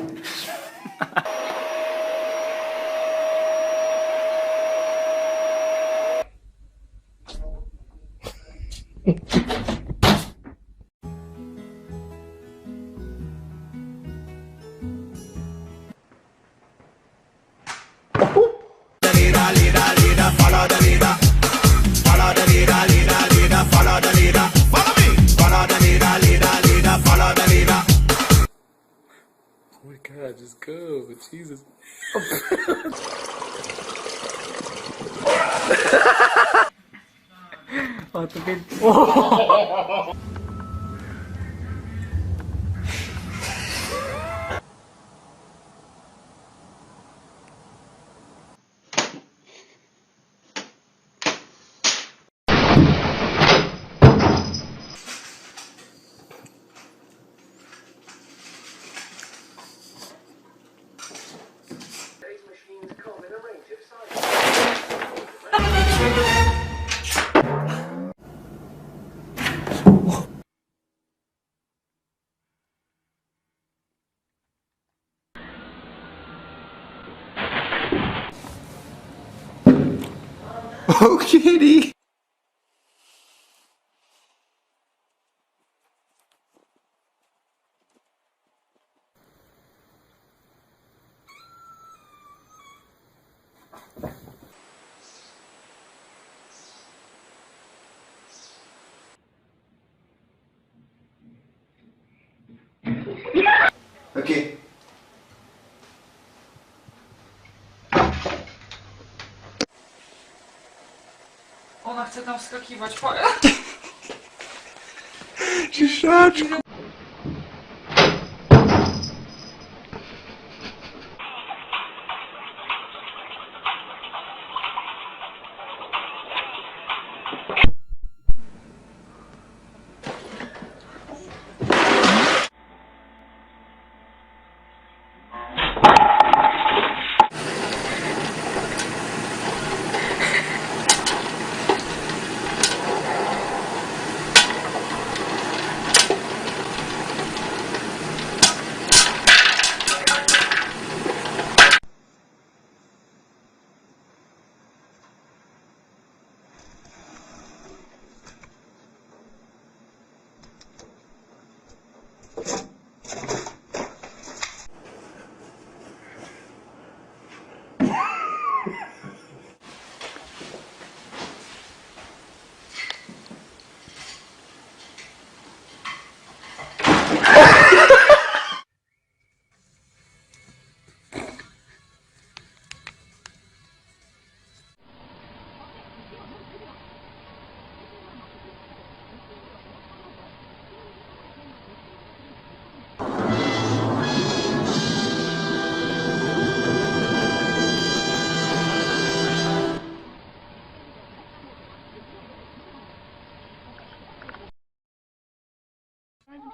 Oh my God, just go, Jesus. Oh, tupid. Oh. Oh, kitty! Okay. Ona chce tam wskakiwać. Ciszaczku.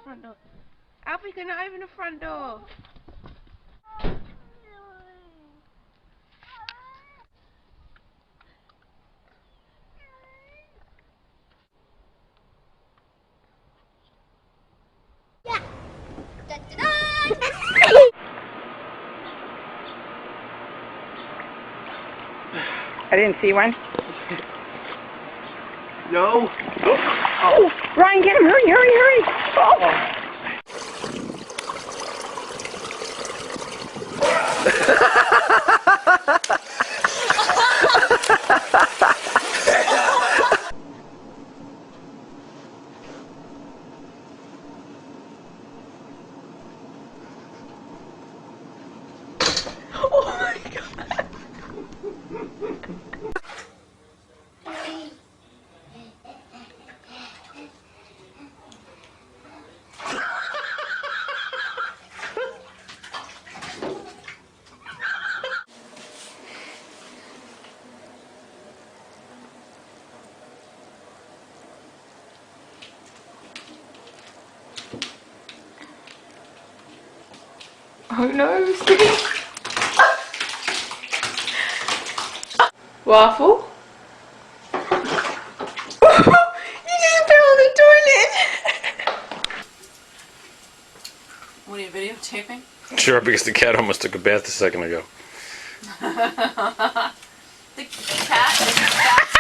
Front door. Alfie, can I open the front door? Yeah. Da, da, da. I didn't see one. No. Oh, Ryan, get him! Hurry, hurry, hurry! Oh. Oh my God! Oh no, sticky. Waffle? You just fell in the toilet! What are you videotaping? Sure, because the cat almost took a bath a second ago. The cat is fast.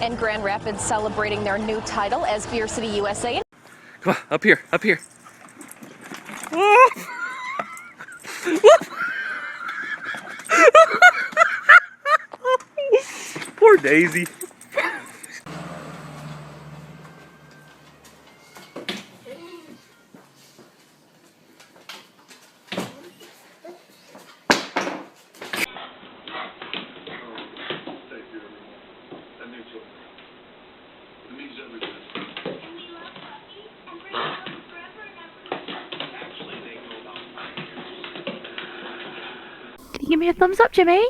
And Grand Rapids celebrating their new title as Beer City USA. Come on, up here, up here. Poor Daisy. Can you give me a thumbs up, Jimmy?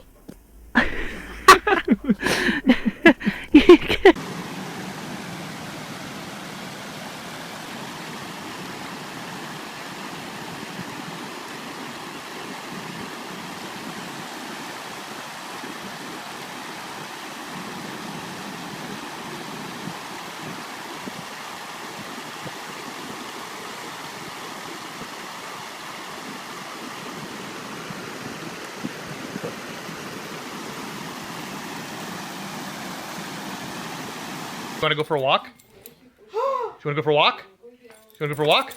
You want to go for a walk? Do you want to go for a walk? Do you want to go for a walk?